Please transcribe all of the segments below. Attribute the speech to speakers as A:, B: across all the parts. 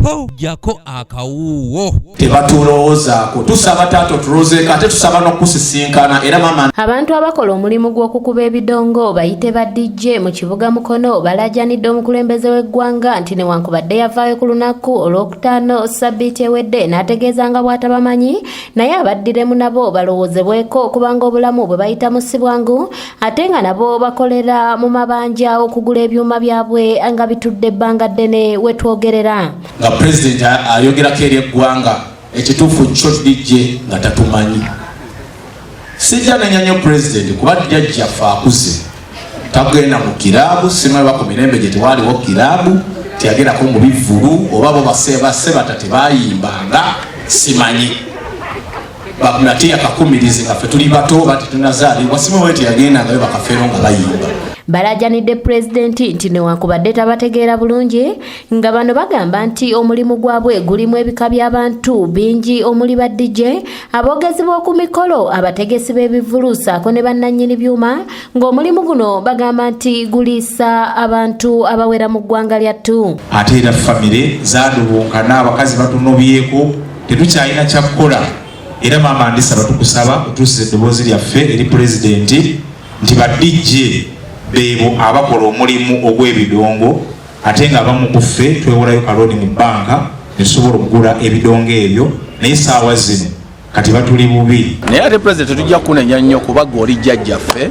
A: po jako akawuwo
B: tebatulowoozaako tusaba tato tulozeeko ate tusaba n'okusisinkana era mama.
C: Abantu abakola omulimu gw'okukuba ebidongo bayite ba DJ mu kibuga Mukono balaajanidde omukulembeze w'eggwanga nti newankubadde yavaayo ku lunaku olwokutaano ssabbiiti ewedde n'ategeeza nga bw'atabamanyi naye abaddiremu nabo balowoozebweko kubanga obulamu bwe bayita mu ssibwangu ate nga nabo bakolera mu mabanja okugula ebyuma byabwe nga bitudde ebbanga ddene we twogerera.
B: Nga pulezidenti ayogerako eri eggwanga ekituufu kyo DJ nga tatumanyi. Sijja nenyanyo pulezidenti kuba jjajjaffe akuze tagenda mu kiraabu simweba ku mirembe gye tewaaliwo kiraabu teyagendako mu bivulu oba bo basebata tebayimbanga simanyi nate yakakumirizi nga ffe tuli bato oba tetunazaalibwa simwewe teyagendangayo bakafeero nga bayimba.
C: Balajanidde pulezidenti nti newankubadde tabategeera bulungi nga bano bagamba nti omulimu gwabwe gulimu ebika by'abantu bingi omuli ba DJ aboogezi b'oku mikolo abategesi b'ebivulu ssaako ne bannannyini byuma ng'omulimu guno bagamba nti guliisa abantu abawera mu ggwanga lyattu.
D: Ate era famire zaadulunkana abakazi batunobyeko tetukyalina kyakukola era maama ndisaba tukusaba otuusiza eddoboozi lyaffe eri pulezidenti nti ba DJ bebo abakola omulimu ogw'ebidongo ate nga abamu ku ffe twewolayo kalooni mu bbanka netusobola okugula ebidongo ebyo naye saawa zino kati batuli bubi.
E: Naye ate pulezidenti tujja kunenya nnyo kuba gwe jjajjaffe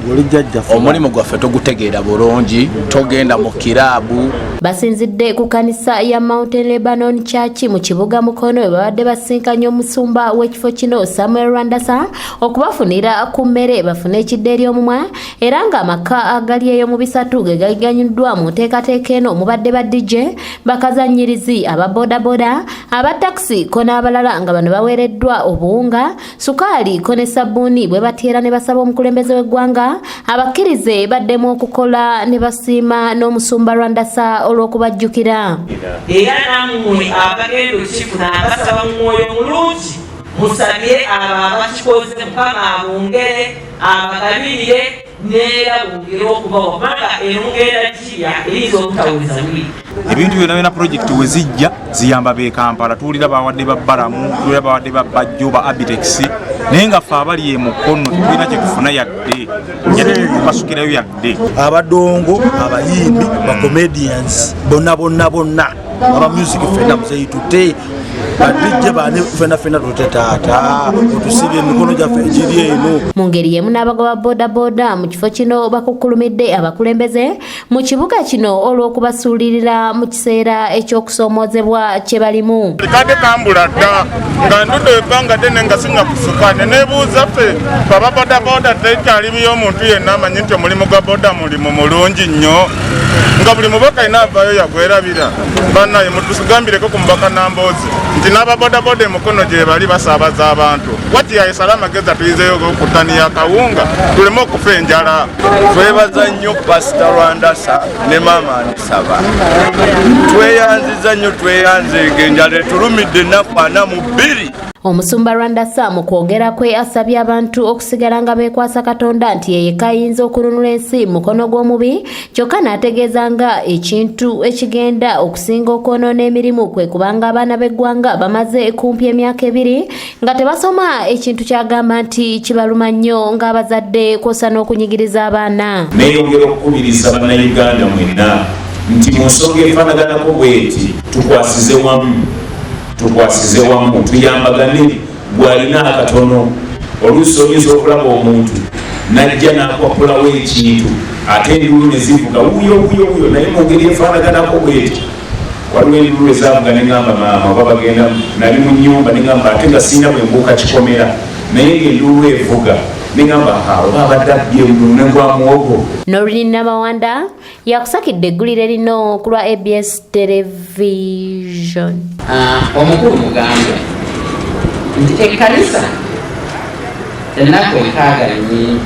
E: omulimu gwaffe togutegeera bulungi togenda mu kiraabu.
C: Basinzidde ku kanisa ya Mountain Lebanon Church mu kibuga Mukono babadde basinkanye omusumba w'ekifo kino Samuel Rwandasa okubafunira ku mmere bafune ekidde ery'omumwa era ng'amaka agali eyo mu bisatu ge gaganyuddwa mu nteekateeka eno mubadde ba DJ bakazannyirizi aba bodaboda aba taxi ko n'abalala nga bano baweereddwa obuwunga sukaali ko ne sabbuuni bwe bateera ne basaba omukulembeze w'eggwanga abakkirize baddemu okukola ne basiima n'omusumba Rwandasa olw'okubajjukira.
F: Era nammwe abagenda okifuna abasaba mu mwoyo mulungi musabye abo abakikoze Mukama abongere abagabirire neera bongere okubawa kubanga emugenda kirya eyinza obutawuliza luli.
D: Ebintu byonna byonna pulojekiti we zijja ziyamba b'e Kampala tuwulira bawadde ba Balamu tuwulira bawadde ba Bajjo ba Abitex naye nga ffe abali e Mukono tulina kye tufuna yadde yadde tukasukirayo yadde.
G: Abadongo abayimbi ba comedians bonna aba music fena muzeyitute badijje bane fena tutetaata otusibye emikono gyaffe egiri eno.
C: Mu ngeri yemu n'abagoba bodaboda mu kifo kino bakukulumidde abakulembeze mu kibuga kino olw'okubasuulirira mu kiseera eky'okusoomoozebwa kye balimu.
H: Kade kambula dda nga ndudde ebbanga ddene nga singa kusuka ne neebuuza ffe aba bodaboda tekyaliyo omuntu yenna amanyi nti omulimu gwa boda mulimu mulungi nnyo nga buli mubaka ina avaayo yagwerabira bannaye mutugambireko ku mubaka Namboozi nti n'ababodaboda Mukono gye bali basaabaza abantu wati yayesala amagezi tuyizeyo okutaniya akawunga tuleme okufa enjala.
I: Twebaza nnyo Pasita Rwandasa ne maama Ndisaba tweyanziza nnyo tweyanzeega enjala etulumidde ennaku 42.
C: Omusumba Rwandasa mu kwogera kwe asabye abantu okusigala nga beekwasa Katonda nti yeyeka ayinza okununula ensi mukono gw'omubi kyokka n'ategeeza nga ekintu ekigenda okusinga okwonoona emirimu kwe kubanga abaana b'eggwanga bamaze kumpi emyaka 2 nga tebasoma ekintu kyagamba nti kibaluma nnyo ng'abazadde kwosa n'okunyigiriza abaana.
D: Neeyongera okukubiriza bannayuganda mwenna nti mu nsonga efaanaganako bw'eti tukwasize wamu tuyambagane bw'alina akatono oluusi oyinza okulaba omuntu najja n'akwapulawo ekintu ate endiulu ne zivuga wuyo naye mu ngeri efaanaganako bweti. Waliwo endiulu ezavuga ne ŋŋamba maama oba bagenda nali mu nnyumba ne ŋŋamba ate nga sirina bwe mbuuka kikomera naye ng'endiulu evuga ne ŋŋamba oba abadde abbye ne ngwa muwogo.
C: Norini Namawanda yakusakidde eggulire lino ku lwa ABS Television.
F: Omukulu mugambe nti ekkanisa ennaku enkaaga nnyingi